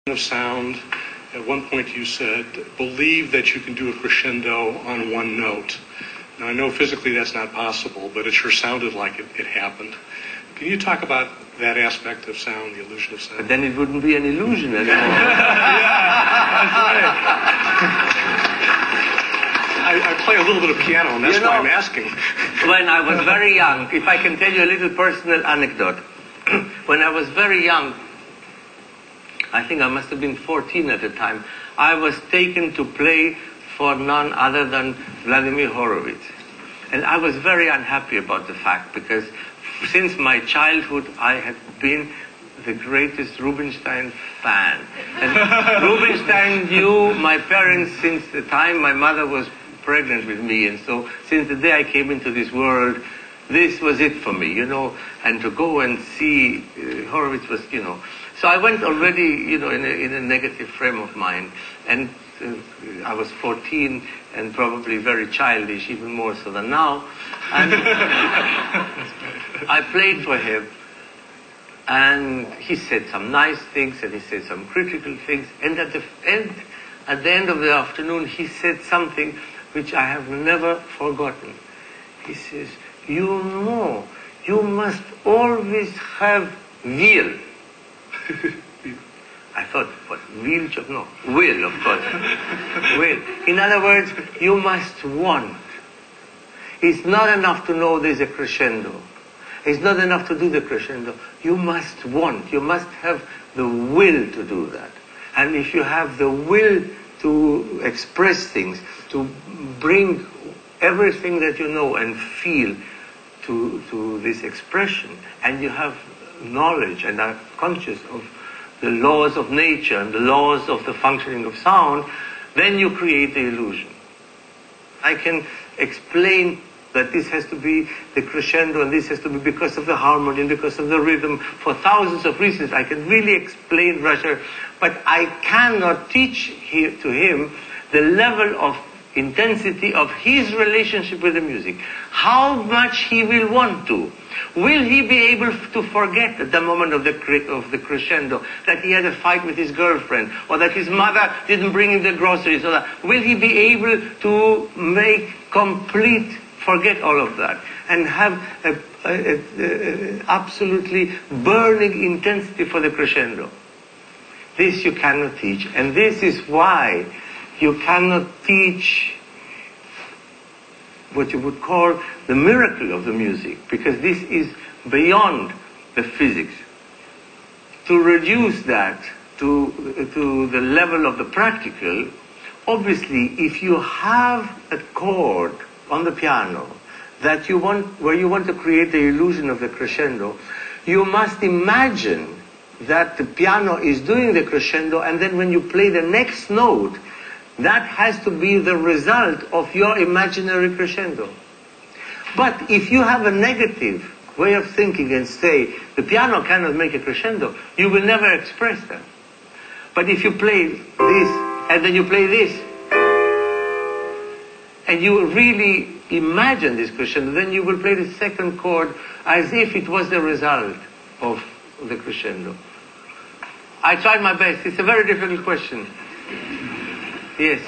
of sound. At one point you said, believe that you can do a crescendo on one note. Now I know physically that's not possible, but it sure sounded like it happened. Can you talk about that aspect of sound, the illusion of sound? But then it wouldn't be an illusion anymore. I play a little bit of piano, and that's why I'm asking. When I was very young, if I can tell you a little personal anecdote. When I was very young, I think I must have been 14 at the time, I was taken to play for none other than Vladimir Horowitz. And I was very unhappy about the fact, because since my childhood I had been the greatest Rubinstein fan. And Rubinstein knew my parents since the time my mother was pregnant with me, and so since the day I came into this world, this was it for me, and to go and see Horowitz was, So I went already, in a negative frame of mind, and I was 14 and probably very childish, even more so than now. And I played for him, and he said some nice things, and he said some critical things, and at the end of the afternoon, he said something which I have never forgotten. He says, you must always have will. I thought, what, will? No, will, of course. Will. In other words, you must want. It's not enough to know there's a crescendo. It's not enough to do the crescendo. You must want. You must have the will to do that. And if you have the will to express things, to bring everything that you know and feel to this expression, and you have knowledge and are conscious of the laws of nature and the laws of the functioning of sound, then you create the illusion. I can explain that this has to be the crescendo and this has to be because of the harmony and because of the rhythm for thousands of reasons. I can really explain Russia, but I cannot teach to him the level of intensity of his relationship with the music. How much he will want to. Will he be able to forget at the moment of the crescendo that he had a fight with his girlfriend, or that his mother didn't bring him the groceries, or that? Will he be able to make complete, forget all of that, and have a absolutely burning intensity for the crescendo? This you cannot teach, and this is why you cannot teach what you would call the miracle of the music, because this is beyond the physics. To reduce that to the level of the practical, obviously, if you have a chord on the piano where you want to create the illusion of the crescendo, you must imagine that the piano is doing the crescendo, and then when you play the next note, that has to be the result of your imaginary crescendo. But if you have a negative way of thinking and say, the piano cannot make a crescendo, you will never express that. But if you play this, and then you play this, and you really imagine this crescendo, then you will play the second chord as if it was the result of the crescendo. I tried my best. It's a very difficult question. Yes.